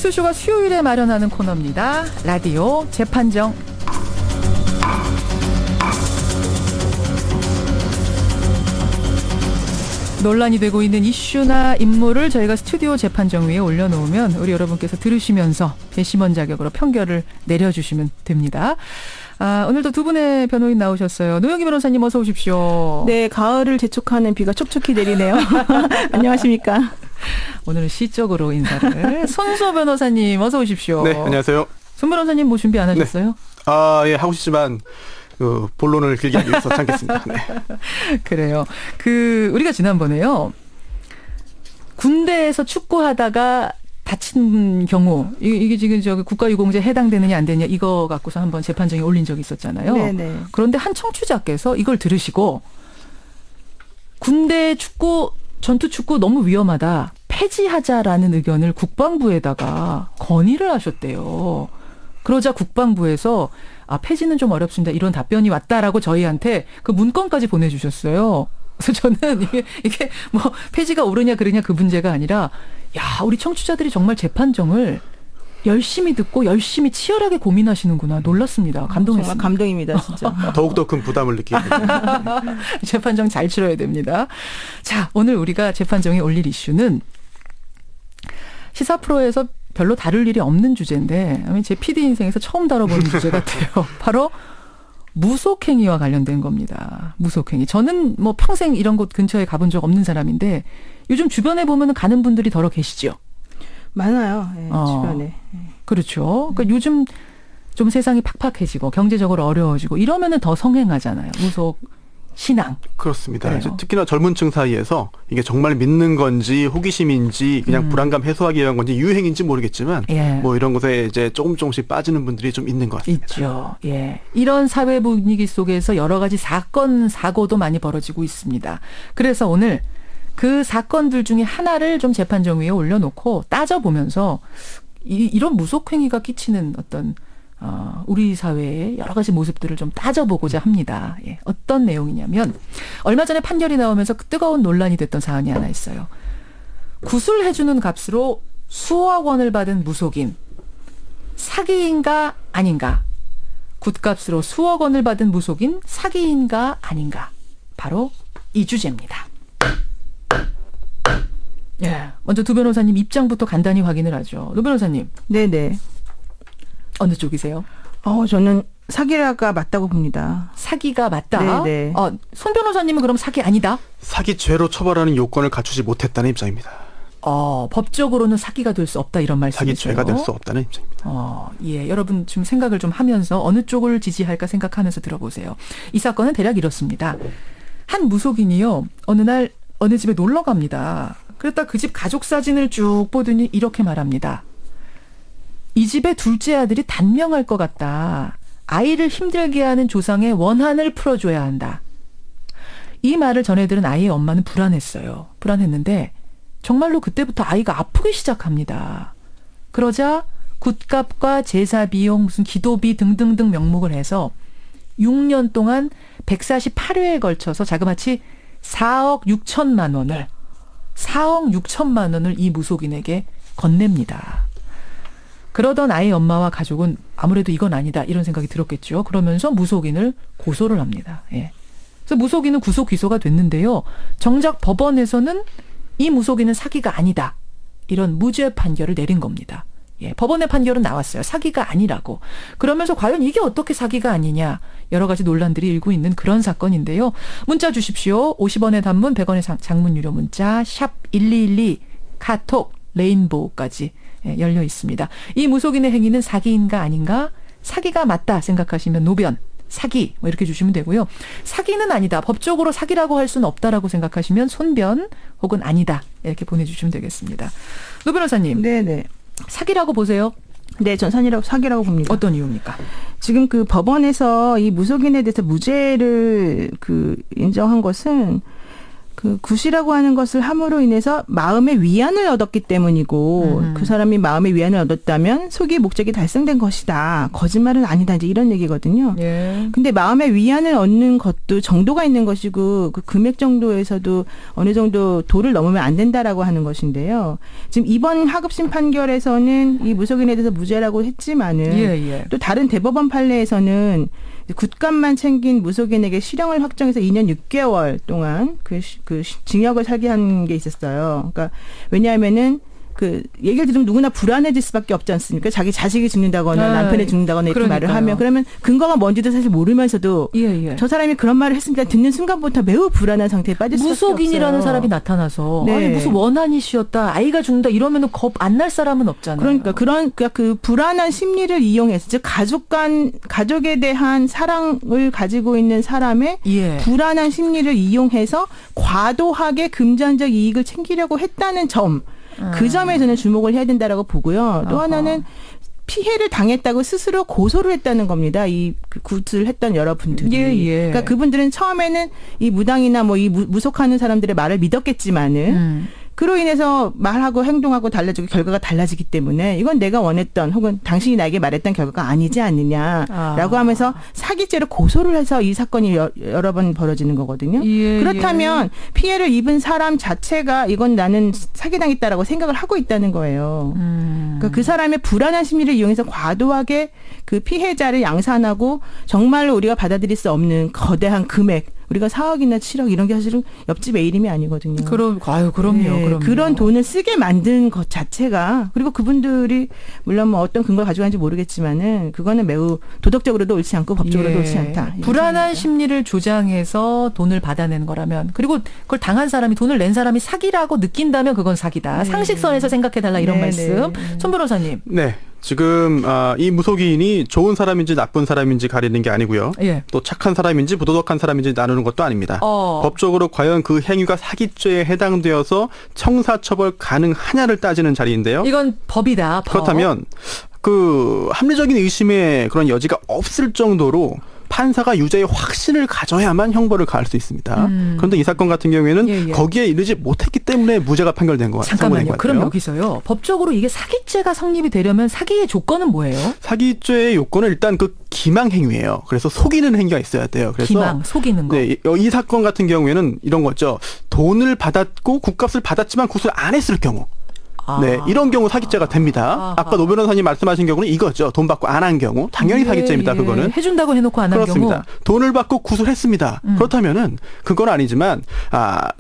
이슈쇼가 수요일에 마련하는 코너입니다. 라디오 재판정. 논란이 되고 있는 이슈나 인물을 저희가 스튜디오 재판정 위에 올려놓으면 우리 여러분께서 들으시면서 배심원 자격으로 판결을 내려주시면 됩니다. 오늘도 두 분의 변호인 나오셨어요. 노영희 변호사님 어서 오십시오. 네, 가을을 재촉하는 비가 촉촉히 내리네요. 안녕하십니까. 오늘은 시적으로 인사를. 손소 변호사님 어서 오십시오. 네, 안녕하세요. 손 변호사님 뭐 준비 안 하셨어요? 네. 예, 하고 싶지만 본론을 길게 하기 위해서 참겠습니다. 네. 그래요. 우리가 지난번에요. 군대에서 축구하다가 다친 경우 이게 지금 국가유공자에 해당되느냐 안 되느냐 이거 갖고서 한번 재판정에 올린 적이 있었잖아요. 네네. 그런데 한 청취자께서 이걸 들으시고 군대 축구 전투 축구 너무 위험하다. 폐지하자라는 의견을 국방부에다가 건의를 하셨대요. 그러자 국방부에서 폐지는 좀 어렵습니다. 이런 답변이 왔다라고 저희한테 그 문건까지 보내주셨어요. 그래서 저는 이게 뭐 폐지가 옳으냐 그르냐 그 문제가 아니라 우리 청취자들이 정말 재판정을 열심히 듣고 열심히 치열하게 고민하시는구나 놀랐습니다. 감동했습니다. 정말 감동입니다. 진짜. 더욱더 큰 부담을 느끼게 됩니다. 재판정 잘 치러야 됩니다. 자, 오늘 우리가 재판정에 올릴 이슈는 시사 프로에서 별로 다룰 일이 없는 주제인데 제 PD 인생에서 처음 다뤄보는 주제 같아요. 바로 무속행위와 관련된 겁니다. 무속행위. 저는 뭐 평생 이런 곳 근처에 가본 적 없는 사람인데 요즘 주변에 보면 가는 분들이 더러 계시죠? 많아요. 네, 주변에. 그렇죠. 그러니까 요즘 좀 세상이 팍팍해지고 경제적으로 어려워지고 이러면은 더 성행하잖아요. 무속 신앙. 그렇습니다. 특히나 젊은 층 사이에서 이게 정말 믿는 건지 호기심인지 그냥 불안감 해소하기 위한 건지 유행인지 모르겠지만 뭐 이런 것에 이제 조금씩 빠지는 분들이 좀 있는 것 같습니다. 있죠. 예. 이런 사회 분위기 속에서 여러 가지 사건, 사고도 많이 벌어지고 있습니다. 그래서 오늘 그 사건들 중에 하나를 좀 재판정 위에 올려놓고 따져보면서 이런 무속행위가 끼치는 어떤 우리 사회의 여러 가지 모습들을 좀 따져보고자 합니다. 예, 어떤 내용이냐면 얼마 전에 판결이 나오면서 뜨거운 논란이 됐던 사안이 하나 있어요. 구슬해주는 값으로 수억 원을 받은 무속인 사기인가 아닌가. 굿값으로 수억 원을 받은 무속인 사기인가 아닌가. 바로 이 주제입니다. 예, 먼저 두 변호사님 입장부터 간단히 확인을 하죠. 노 변호사님. 네네. 어느 쪽이세요? 저는 사기가 맞다고 봅니다. 사기가 맞다? 네네. 손 변호사님은 그럼 사기 아니다? 사기죄로 처벌하는 요건을 갖추지 못했다는 입장입니다. 법적으로는 사기가 될 수 없다 이런 말씀이세요? 사기죄가 될 수 없다는 입장입니다. 예, 여러분 지금 생각을 좀 하면서 어느 쪽을 지지할까 생각하면서 들어보세요. 이 사건은 대략 이렇습니다. 한 무속인이요. 어느 날 어느 집에 놀러 갑니다. 그랬다 그 집 가족 사진을 쭉 보더니 이렇게 말합니다. 이 집의 둘째 아들이 단명할 것 같다. 아이를 힘들게 하는 조상의 원한을 풀어줘야 한다. 이 말을 전해 들은 아이의 엄마는 불안했어요. 불안했는데 정말로 그때부터 아이가 아프기 시작합니다. 그러자 굿값과 제사 비용, 무슨 기도비 등등등 명목을 해서 6년 동안 148회에 걸쳐서 자그마치 4억 6천만 원을 이 무속인에게 건넵니다. 그러던 아이 엄마와 가족은 아무래도 이건 아니다 이런 생각이 들었겠죠. 그러면서 무속인을 고소를 합니다. 예. 그래서 무속인은 구속 기소가 됐는데요. 정작 법원에서는 이 무속인은 사기가 아니다. 이런 무죄 판결을 내린 겁니다. 예, 법원의 판결은 나왔어요. 사기가 아니라고. 그러면서 과연 이게 어떻게 사기가 아니냐. 여러 가지 논란들이 일고 있는 그런 사건인데요. 문자 주십시오. 50원의 단문 100원의 장문 유료 문자 샵 1212 카톡 레인보우까지 열려 있습니다. 이 무속인의 행위는 사기인가 아닌가? 사기가 맞다 생각하시면 노변, 사기 뭐 이렇게 주시면 되고요. 사기는 아니다. 법적으로 사기라고 할 수는 없다라고 생각하시면 손변 혹은 아니다 이렇게 보내주시면 되겠습니다. 노 변호사님. 네네. 사기라고 보세요? 네, 전 사기라고 봅니다. 어떤 이유입니까? 지금 그 법원에서 이 무속인에 대해서 무죄를 인정한 것은 그 굿이라고 하는 것을 함으로 인해서 마음의 위안을 얻었기 때문이고 그 사람이 마음의 위안을 얻었다면 속이 목적이 달성된 것이다. 거짓말은 아니다. 이제 이런 얘기거든요. 예. 근데 마음의 위안을 얻는 것도 정도가 있는 것이고 그 금액 정도에서도 어느 정도 도를 넘으면 안 된다라고 하는 것인데요. 지금 이번 하급심 판결에서는 이 무속인에 대해서 무죄라고 했지만은 예. 또 다른 대법원 판례에서는 굿값만 챙긴 무속인에게 실형을 확정해서 2년 6개월 동안 그 징역을 살게 한 게 있었어요. 그러니까 왜냐하면은 그 얘기를 들으면 누구나 불안해질 수밖에 없지 않습니까? 자기 자식이 죽는다거나 남편이 죽는다거나 이렇게 그러니까요. 말을 하면 그러면 근거가 뭔지도 사실 모르면서도 예. 저 사람이 그런 말을 했습니다. 듣는 순간부터 매우 불안한 상태에 빠질 수밖에 없어요. 무속인이라는 사람이 나타나서 네. 아니 무슨 원한이 씌었다 아이가 죽는다 이러면은 겁 안 날 사람은 없잖아요. 그러니까 그 불안한 심리를 이용해서 즉 가족에 대한 사랑을 가지고 있는 사람의 예. 불안한 심리를 이용해서 과도하게 금전적 이익을 챙기려고 했다는 점. 그 점에 저는 주목을 해야 된다라고 보고요. 또 하나는 피해를 당했다고 스스로 고소를 했다는 겁니다. 이 굿을 했던 여러분들이. 예. 그러니까 그분들은 처음에는 이 무당이나 뭐 이 무속하는 사람들의 말을 믿었겠지만은 그로 인해서 말하고 행동하고 달라지고 결과가 달라지기 때문에 이건 내가 원했던 혹은 당신이 나에게 말했던 결과가 아니지 않느냐라고 하면서 사기죄로 고소를 해서 이 사건이 여러 번 벌어지는 거거든요. 예. 그렇다면 피해를 입은 사람 자체가 이건 나는 사기당했다라고 생각을 하고 있다는 거예요. 그러니까 그 사람의 불안한 심리를 이용해서 과도하게 그 피해자를 양산하고 정말로 우리가 받아들일 수 없는 거대한 금액 우리가 4억이나 7억 이런 게 사실은 옆집의 이름이 아니거든요. 그럼요. 그런 돈을 쓰게 만든 것 자체가 그리고 그분들이 물론 뭐 어떤 근거를 가지고 가는지 모르겠지만은 그거는 매우 도덕적으로도 옳지 않고 법적으로도 옳지 않다. 불안한 심리를 조장해서 돈을 받아낸 거라면 그리고 그걸 당한 사람이 돈을 낸 사람이 사기라고 느낀다면 그건 사기다. 상식선에서 생각해달라 이런 말씀. 손 변호사님. 네. 지금 이 무속인이 좋은 사람인지 나쁜 사람인지 가리는 게 아니고요. 예. 또 착한 사람인지 부도덕한 사람인지 나누는 것도 아닙니다. 법적으로 과연 그 행위가 사기죄에 해당되어서 형사처벌 가능하냐를 따지는 자리인데요. 이건 법이다. 법. 그렇다면 그 합리적인 의심의 그런 여지가 없을 정도로 판사가 유죄의 확신을 가져야만 형벌을 가할 수 있습니다. 그런데 이 사건 같은 경우에는 거기에 이르지 못했기 때문에 무죄가 판결된 것 같아요. 잠깐만요. 그럼 여기서요. 법적으로 이게 사기죄가 성립이 되려면 사기의 조건은 뭐예요? 사기죄의 요건은 일단 그 기망행위예요. 그래서 속이는 행위가 있어야 돼요. 그래서 기망, 속이는 거. 네, 이 사건 같은 경우에는 이런 거죠. 돈을 받았고 굿값을 받았지만 굿을 안 했을 경우. 네, 이런 경우 사기죄가 됩니다. 아까 노 변호사님 말씀하신 경우는 이거죠. 돈 받고 안 한 경우. 당연히 사기죄입니다. 그거는. 해준다고 해놓고 안 한 경우. 그렇습니다. 돈을 받고 구술했습니다. 그렇다면은 그건 아니지만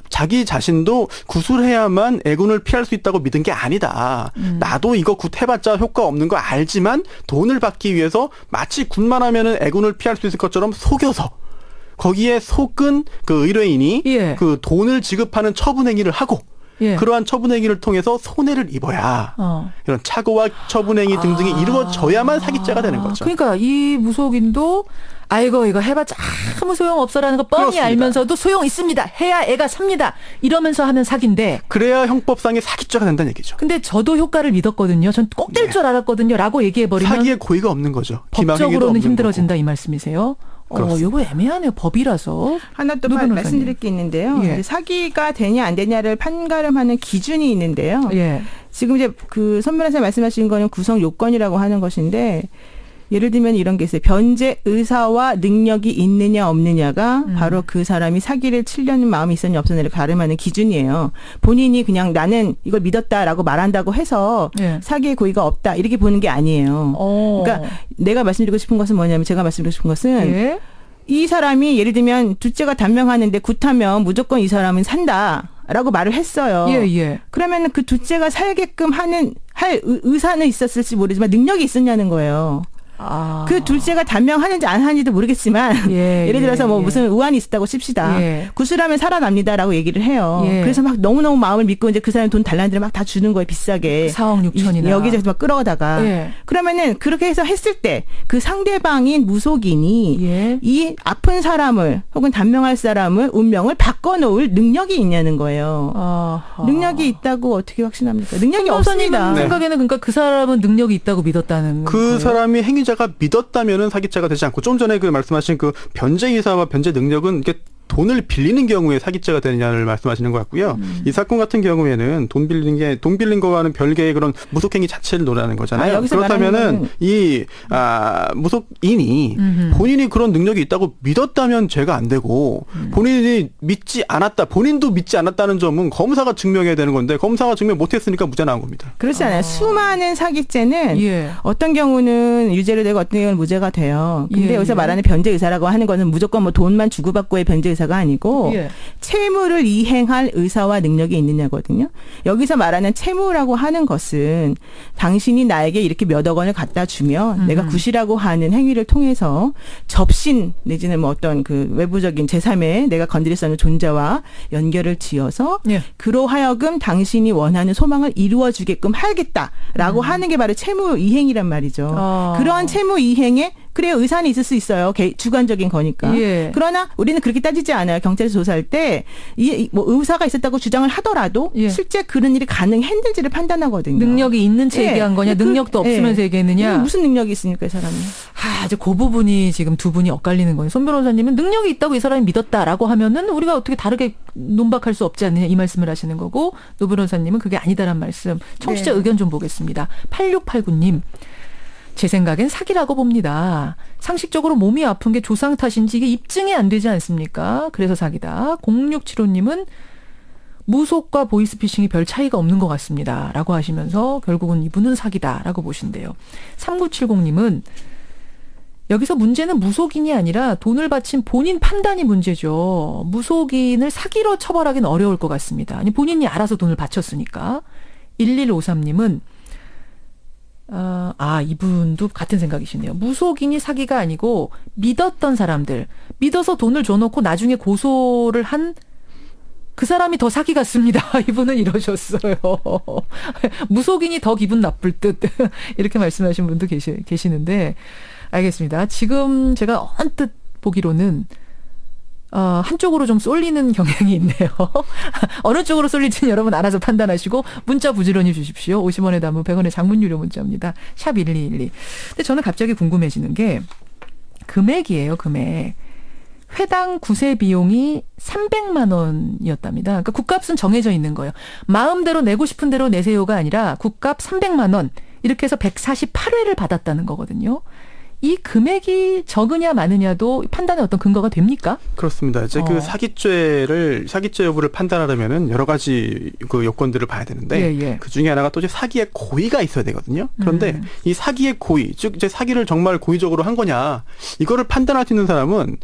자기 자신도 구술해야만 애군을 피할 수 있다고 믿은 게 아니다. 나도 이거 굿 해봤자 효과 없는 거 알지만 돈을 받기 위해서 마치 굿만 하면은 애군을 피할 수 있을 것처럼 속여서 거기에 속은 그 의뢰인이 그 돈을 지급하는 처분 행위를 하고 그러한 처분 행위를 통해서 손해를 입어야 이런 착오와 처분 행위 등등이 이루어져야만 사기죄가 되는 거죠. 그러니까 이 무속인도 아이고 이거 해봤자 아무 소용 없어라는 거 뻔히 그렇습니다. 알면서도 소용 있습니다. 해야 애가 삽니다. 이러면서 하면 사기인데. 그래야 형법상의 사기죄가 된다는 얘기죠. 근데 저도 효과를 믿었거든요. 전 꼭 될 줄 알았거든요. 라고 얘기해버리면. 사기의 고의가 없는 거죠. 법적으로는 힘들어진다 이 말씀이세요? 요거 애매하네요. 법이라서. 하나 또 말씀드릴 게 있는데요. 사기가 되냐 안 되냐를 판가름하는 기준이 있는데요. 지금 이제 그 손 변호사 말씀하신 거는 구성 요건이라고 하는 것인데 예를 들면 이런 게 있어요. 변제 의사와 능력이 있느냐 없느냐가 바로 그 사람이 사기를 치려는 마음이 있었냐 없었냐를 가름하는 기준이에요. 본인이 그냥 나는 이걸 믿었다라고 말한다고 해서 사기의 고의가 없다 이렇게 보는 게 아니에요. 그러니까 내가 말씀드리고 싶은 것은 뭐냐면 제가 말씀드리고 싶은 것은 이 사람이 예를 들면 둘째가 단명하는데 굿하면 무조건 이 사람은 산다라고 말을 했어요. 그러면 그 둘째가 살게끔 할 의사는 있었을지 모르지만 능력이 있었냐는 거예요. 그 둘째가 단명하는지 안 하는지도 모르겠지만 예를 들어서 뭐 무슨 우환이 있었다고 칩시다. 구슬하면 살아납니다라고 얘기를 해요. 그래서 막 너무너무 마음을 믿고 이제 그 사람 돈 달라는데 막 다 주는 거예요. 비싸게. 4억 6천이나. 여기저기서 막 끌어다가. 그러면은 그렇게 해서 했을 때 그 상대방인 무속인이 이 아픈 사람을 혹은 단명할 사람을 운명을 바꿔놓을 능력이 있냐는 거예요. 능력이 있다고 어떻게 확신합니까? 능력이 없습니다. 생각에는 그러니까 그 사람은 능력이 있다고 믿었다는 그 거예요? 사람이 행위자가 믿었다면은 사기죄가 되지 않고 좀 전에 그 말씀하신 그 변제 의사와 변제 능력은 이게 돈을 빌리는 경우에 사기죄가 되느냐를 말씀하시는 것 같고요. 이 사건 같은 경우에는 돈 빌린 거와는 별개의 그런 무속행위 자체를 논하는 거잖아요. 그렇다면은 이 무속인이 본인이 그런 능력이 있다고 믿었다면 죄가 안 되고 본인이 본인도 믿지 않았다는 점은 검사가 증명해야 되는 건데 검사가 증명 못했으니까 무죄 나온 겁니다. 그렇지 않아요. 수많은 사기죄는 어떤 경우는 유죄를 되고 어떤 경우는 무죄가 돼요. 근데 여기서 말하는 변제 의사라고 하는 거는 무조건 뭐 돈만 주고받고의 변제 의사가 아니고 채무를 이행할 의사와 능력이 있느냐거든요. 여기서 말하는 채무라고 하는 것은 당신이 나에게 이렇게 몇억 원을 갖다 주면 내가 굿이라고 하는 행위를 통해서 접신 내지는 뭐 어떤 그 외부적인 제3의 내가 건드릴 수 없는 존재와 연결을 지어서 그로 하여금 당신이 원하는 소망을 이루어주게끔 하겠다라고 하는 게 바로 채무 이행이란 말이죠. 그러한 채무 이행에 그래 의사는 있을 수 있어요. 주관적인 거니까. 그러나 우리는 그렇게 따지지 않아요. 경찰에서 조사할 때 뭐 의사가 있었다고 주장을 하더라도 실제 그런 일이 가능했는지를 판단하거든요. 능력이 있는 채 얘기한 거냐, 능력도 없으면서 얘기했느냐. 무슨 능력이 있으니까 이 사람은. 이제 그 부분이 지금 두 분이 엇갈리는 거예요. 손 변호사님은 능력이 있다고 이 사람이 믿었다라고 하면은 우리가 어떻게 다르게 논박할 수 없지 않느냐 이 말씀을 하시는 거고, 노 변호사님은 그게 아니다란 말씀. 청취자 의견 좀 보겠습니다. 8689님. 제 생각엔 사기라고 봅니다. 상식적으로 몸이 아픈 게 조상 탓인지 이게 입증이 안 되지 않습니까? 그래서 사기다. 0675님은 무속과 보이스피싱이 별 차이가 없는 것 같습니다. 라고 하시면서 결국은 이분은 사기다라고 보신대요. 3970님은 여기서 문제는 무속인이 아니라 돈을 바친 본인 판단이 문제죠. 무속인을 사기로 처벌하기는 어려울 것 같습니다. 아니 본인이 알아서 돈을 바쳤으니까. 1153님은 이분도 같은 생각이시네요. 무속인이 사기가 아니고 믿었던 사람들, 믿어서 돈을 줘놓고 나중에 고소를 한 그 사람이 더 사기 같습니다. 이분은 이러셨어요. 무속인이 더 기분 나쁠 듯 이렇게 말씀하신 분도 계시는데 알겠습니다. 지금 제가 언뜻 보기로는 한쪽으로 좀 쏠리는 경향이 있네요. 어느 쪽으로 쏠릴지는 여러분 알아서 판단하시고 문자 부지런히 주십시오. 50원의 단문 100원의 장문 유료 문자입니다. 샵 1212. 근데 저는 갑자기 궁금해지는 게 금액이에요. 금액. 회당 구세 비용이 300만 원이었답니다. 그러니까 굿값은 정해져 있는 거예요. 마음대로 내고 싶은 대로 내세요가 아니라 굿값 300만 원 이렇게 해서 148회를 받았다는 거거든요. 이 금액이 적으냐 많으냐도 판단의 어떤 근거가 됩니까? 그렇습니다. 이제 그 사기죄 여부를 판단하려면은 여러 가지 그 요건들을 봐야 되는데 그 중에 하나가 또 이제 사기의 고의가 있어야 되거든요. 그런데 이 사기의 고의, 즉 이제 사기를 정말 고의적으로 한 거냐 이거를 판단할 수 있는 사람은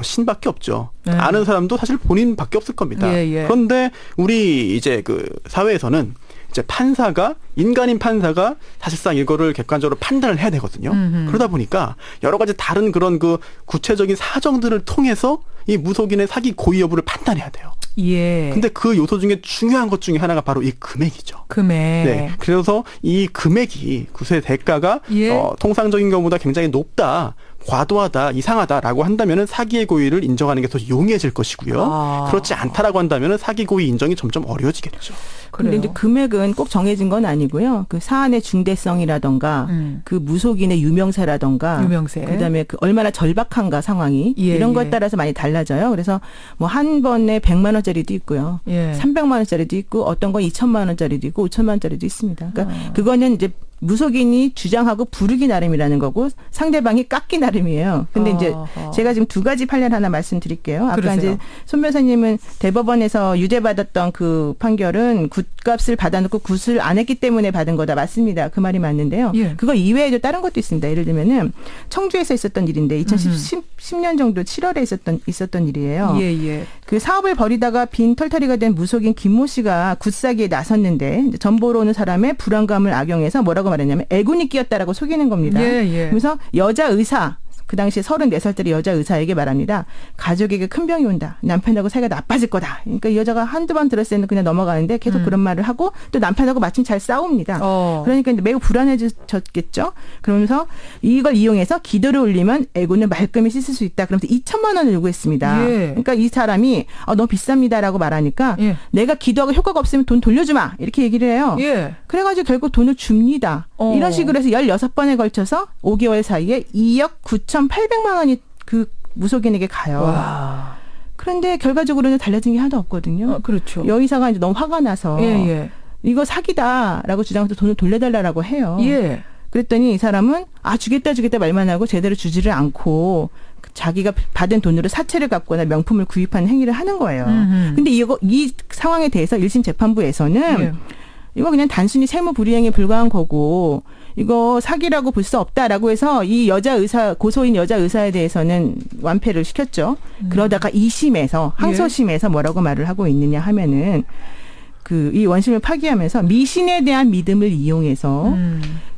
신밖에 없죠. 아는 사람도 사실 본인밖에 없을 겁니다. 그런데 우리 이제 그 사회에서는 이제 인간인 판사가 사실상 이거를 객관적으로 판단을 해야 되거든요. 그러다 보니까 여러 가지 다른 그런 그 구체적인 사정들을 통해서 이 무속인의 사기 고의 여부를 판단해야 돼요. 근데 그 요소 중에 중요한 것 중에 하나가 바로 이 금액이죠. 네. 그래서 이 금액이 구세 대가가 통상적인 경우보다 굉장히 높다. 과도하다, 이상하다라고 한다면은 사기의 고의를 인정하는 게 더 용이해질 것이고요. 그렇지 않다라고 한다면은 사기 고의 인정이 점점 어려워지겠죠. 그런데 이제 금액은 꼭 정해진 건 아니고요. 그 사안의 중대성이라던가 그 무속인의 유명세라던가 그다음에 그 얼마나 절박한가 상황이 이런 거에 따라서 많이 달라져요. 그래서 뭐 한 번에 100만 원짜리도 있고요. 300만 원짜리도 있고 어떤 건 2천만 원짜리도 있고 5천만 원짜리도 있습니다. 그러니까 그거는 이제 무속인이 주장하고 부르기 나름이라는 거고 상대방이 깎기 나름이에요. 근데 이제 제가 지금 두 가지 판례 하나 말씀드릴게요. 아까 그러세요. 이제 손 변호사님은 대법원에서 유죄받았던 그 판결은 굿값을 받아놓고 굿을 안 했기 때문에 받은 거다. 맞습니다. 그 말이 맞는데요. 그거 이외에도 다른 것도 있습니다. 예를 들면은 청주에서 있었던 일인데 2010년 정도 7월에 있었던 일이에요. 그 사업을 벌이다가 빈 털터리가 된 무속인 김모 씨가 굿사기에 나섰는데 전보로 오는 사람의 불안감을 악용해서 뭐라고 말했냐면 애군이 끼었다라고 속이는 겁니다. 그래서 여자 의사 그 당시에 34살짜리 여자 의사에게 말합니다. 가족에게 큰 병이 온다. 남편하고 사이가 나빠질 거다. 그러니까 이 여자가 한두 번 들었을 때는 그냥 넘어가는데 계속 그런 말을 하고 또 남편하고 마침 잘 싸웁니다. 그러니까 이제 매우 불안해졌겠죠. 그러면서 이걸 이용해서 기도를 올리면 애군을 말끔히 씻을 수 있다. 그러면서 2천만 원을 요구했습니다. 그러니까 이 사람이 너무 비쌉니다라고 말하니까 내가 기도하고 효과가 없으면 돈 돌려주마. 이렇게 얘기를 해요. 그래가지고 결국 돈을 줍니다. 이런 식으로 해서 16번에 걸쳐서 5개월 사이에 2억 9,800만 원이 그 무속인에게 가요. 그런데 결과적으로는 달라진 게 하나도 없거든요. 그렇죠. 여의사가 이제 너무 화가 나서 예. 이거 사기다라고 주장해서 돈을 돌려달라고 해요. 예. 그랬더니 이 사람은 주겠다 말만 하고 제대로 주지를 않고 자기가 받은 돈으로 사채를 갚거나 명품을 구입하는 행위를 하는 거예요. 근데 이 상황에 대해서 1심 재판부에서는 예. 이거 그냥 단순히 세무 불이행에 불과한 거고 이거 사기라고 볼 수 없다라고 해서 이 고소인 여자 의사에 대해서는 완패를 시켰죠. 그러다가 2심에서 항소심에서 뭐라고 말을 하고 있느냐 하면은 이 원심을 파기하면서 미신에 대한 믿음을 이용해서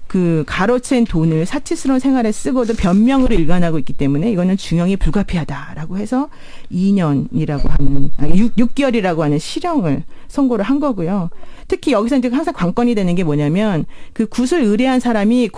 그 가로챈 돈을 사치스러운 생활에 쓰고도 변명으로 일관하고 있기 때문에 이거는 중형이 불가피하다라고 해서 2년이라고 하는 6개월이라고 하는 실형을 선고를 한 거고요. 특히 여기서 이제 항상 관건이 되는 게 뭐냐면 그 구술 의뢰한 사람이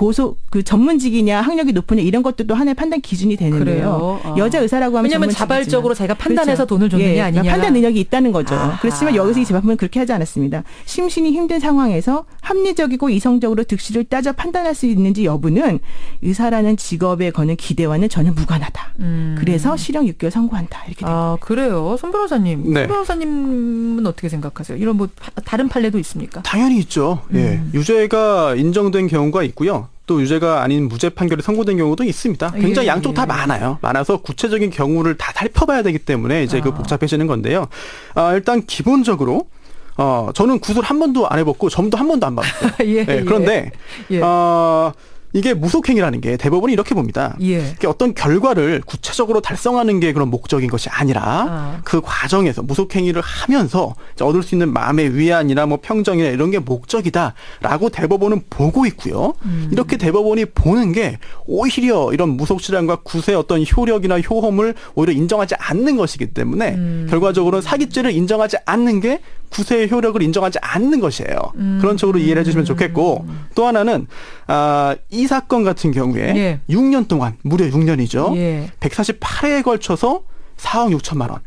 그 전문직이냐 학력이 높으냐 이런 것들도 하나의 판단 기준이 되는데요. 여자 의사라고 하면 왜냐하면 자발적으로 자기가 판단해서 돈을 줬느냐 아니냐. 판단 능력이 있다는 거죠. 그렇지만 여기서 이 재판부는 그렇게 하지 않았습니다. 심신이 힘든 상황에서 합리적이고 이성적으로 득실을 따져 판단할 수 있는지 여부는 의사라는 직업에 거는 기대와는 전혀 무관하다. 그래서 실형 6개월 선고한다. 이렇게 됩니다. 그래요. 손 변호사님. 네. 손 변호사님은 어떻게 생각하세요? 이런 다른 판례도 있습니까? 당연히 있죠. 예. 유죄가 인정된 경우가 있고요. 또 유죄가 아닌 무죄 판결이 선고된 경우도 있습니다. 굉장히 양쪽 다 많아요. 많아서 구체적인 경우를 다 살펴봐야 되기 때문에 이제 복잡해지는 건데요. 일단 기본적으로 저는 구술 한 번도 안 해봤고 점도 한 번도 안 봤어요. 그런데 이게 무속행위라는 게 대법원이 이렇게 봅니다. 이게 어떤 결과를 구체적으로 달성하는 게 그런 목적인 것이 아니라 그 과정에서 무속행위를 하면서 얻을 수 있는 마음의 위안이나 뭐 평정이나 이런 게 목적이다라고 대법원은 보고 있고요. 이렇게 대법원이 보는 게 오히려 이런 무속질환과 굿의 어떤 효력이나 효험을 오히려 인정하지 않는 것이기 때문에 결과적으로는 사기죄를 인정하지 않는 게 구세의 효력을 인정하지 않는 것이에요. 그런 쪽으로 이해를 해주시면 좋겠고 또 하나는 이 사건 같은 경우에 6년 동안 무려 6년이죠. 148회에 걸쳐서 4억 6천만 원.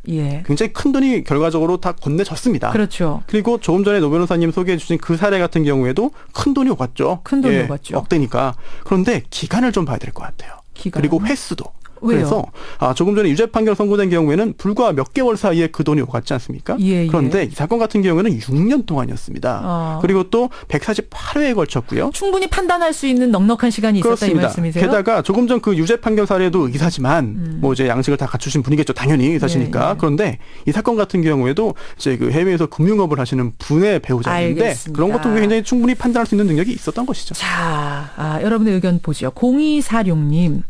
굉장히 큰 돈이 결과적으로 다 건네졌습니다. 그렇죠. 그리고 조금 전에 노 변호사님 소개해 주신 그 사례 같은 경우에도 큰 돈이 오갔죠. 큰 돈이 오갔죠. 억대니까. 그런데 기간을 좀 봐야 될 것 같아요. 그리고 횟수도. 왜요? 그래서 조금 전에 유죄 판결 선고된 경우에는 불과 몇 개월 사이에 그 돈이 오갔지 않습니까? 그런데 이 사건 같은 경우에는 6년 동안이었습니다. 그리고 또 148회에 걸쳤고요. 충분히 판단할 수 있는 넉넉한 시간이 있었다 그렇습니다. 이 말씀이세요? 게다가 조금 전 그 유죄 판결 사례도 의사지만 뭐 이제 양식을 다 갖추신 분이겠죠. 당연히 의사시니까. 그런데 이 사건 같은 경우에도 이제 그 해외에서 금융업을 하시는 분의 배우자인데 알겠습니다. 그런 것도 굉장히 충분히 판단할 수 있는 능력이 있었던 것이죠. 자, 여러분의 의견 보죠. 0246님.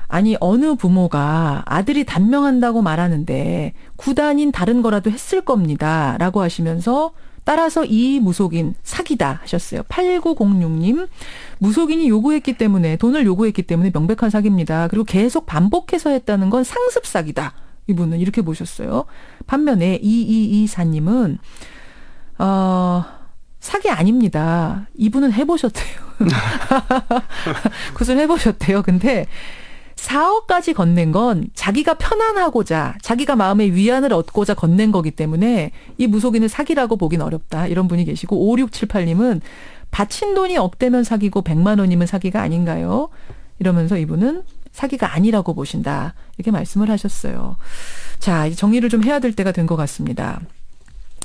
아니 어느 부모가 아들이 단명한다고 말하는데 구단인 다른 거라도 했을 겁니다. 라고 하시면서 따라서 이 무속인 사기다 하셨어요. 8906님. 무속인이 돈을 요구했기 때문에 명백한 사기입니다. 그리고 계속 반복해서 했다는 건 상습 사기다. 이분은 이렇게 보셨어요. 반면에 2224님은 사기 아닙니다. 이분은 해보셨대요. 굿을 해보셨대요. 근데 4억까지 건넨 건 자기가 편안하고자 자기가 마음의 위안을 얻고자 건넨 거기 때문에 이 무속인을 사기라고 보긴 어렵다. 이런 분이 계시고 5678님은 바친 돈이 억대면 사기고 100만 원이면 사기가 아닌가요? 이러면서 이분은 사기가 아니라고 보신다. 이렇게 말씀을 하셨어요. 자, 이제 정리를 좀 해야 될 때가 된 것 같습니다.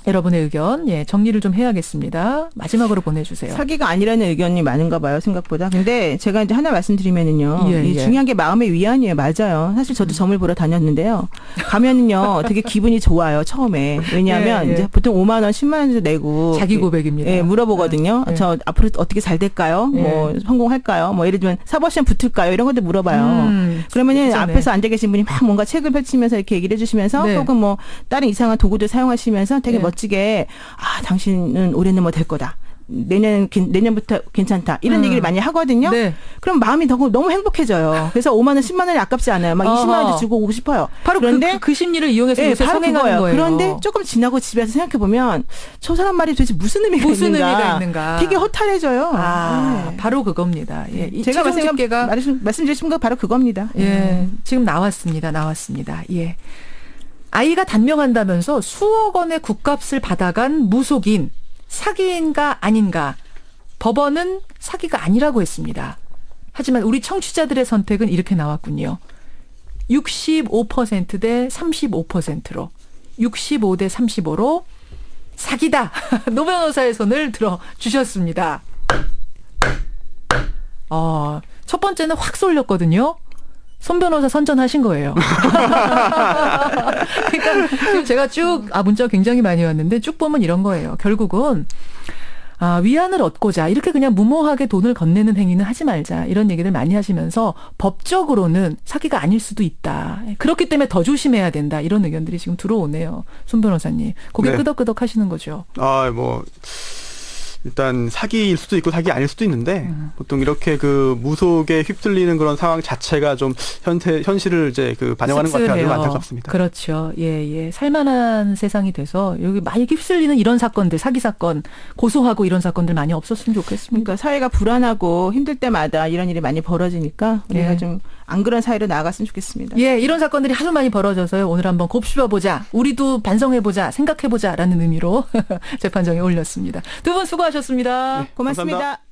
여러분의 의견, 정리를 좀 해야겠습니다. 마지막으로 보내주세요. 사기가 아니라는 의견이 많은가 봐요, 생각보다. 근데 제가 이제 하나 말씀드리면은요. 중요한 게 마음의 위안이에요. 맞아요. 사실 저도 점을 보러 다녔는데요. 가면은요, 되게 기분이 좋아요, 처음에. 왜냐하면 이제 보통 5만 원, 10만 원 내고. 자기 고백입니다. 물어보거든요. 저 앞으로 어떻게 잘 될까요? 뭐, 성공할까요? 뭐, 예를 들면 사법시험 붙을까요? 이런 것들 물어봐요. 그러면은 앞에서 앉아 계신 분이 막 뭔가 책을 펼치면서 이렇게 얘기를 해주시면서 혹은 뭐, 다른 이상한 도구들 사용하시면서 되게 멋지게 당신은 올해는 뭐 될 거다. 내년부터 괜찮다. 이런 얘기를 많이 하거든요. 그럼 마음이 너무 행복해져요. 그래서 5만 원, 10만 원이 아깝지 않아요. 막 20만 원도 주고 오고 싶어요. 바로 그런데 그 심리를 이용해서 요새 성행하는 거예요. 그런데 조금 지나고 집에 와서 생각해 보면 저 사람 말이 도대체 무슨 의미가 있는가. 되게 허탈해져요. 바로 그겁니다. 제가 말씀드린 거 바로 그겁니다. 지금 나왔습니다. 아이가 단명한다면서 수억 원의 굿값을 받아간 무속인, 사기인가 아닌가. 법원은 사기가 아니라고 했습니다. 하지만 우리 청취자들의 선택은 이렇게 나왔군요. 65%대 35%로 65대 35로 사기다. 노 변호사의 손을 들어 주셨습니다. 첫 번째는 확 쏠렸거든요. 손 변호사 선전하신 거예요. 그러니까 지금 제가 쭉 문자가 굉장히 많이 왔는데 쭉 보면 이런 거예요. 결국은 위안을 얻고자 이렇게 그냥 무모하게 돈을 건네는 행위는 하지 말자 이런 얘기를 많이 하시면서 법적으로는 사기가 아닐 수도 있다. 그렇기 때문에 더 조심해야 된다. 이런 의견들이 지금 들어오네요. 손 변호사님. 고개 네. 끄덕끄덕 하시는 거죠. 일단 사기일 수도 있고 사기 아닐 수도 있는데 보통 이렇게 그 무속에 휩쓸리는 그런 상황 자체가 좀 현실을 이제 그 반영하는 것 같아서 안타깝습니다. 그렇죠. 예. 살만한 세상이 돼서 여기 많이 휩쓸리는 이런 사건들, 사기 사건, 고소하고 이런 사건들 많이 없었으면 좋겠습니다. 그러니까 사회가 불안하고 힘들 때마다 이런 일이 많이 벌어지니까 우리가 좀 안 그런 사회로 나아갔으면 좋겠습니다. 예, 이런 사건들이 하도 많이 벌어져서요. 오늘 한번 곱씹어보자. 우리도 반성해보자. 생각해보자. 라는 의미로 재판정에 올렸습니다. 두 분 수고하셨습니다. 고맙습니다. 감사합니다.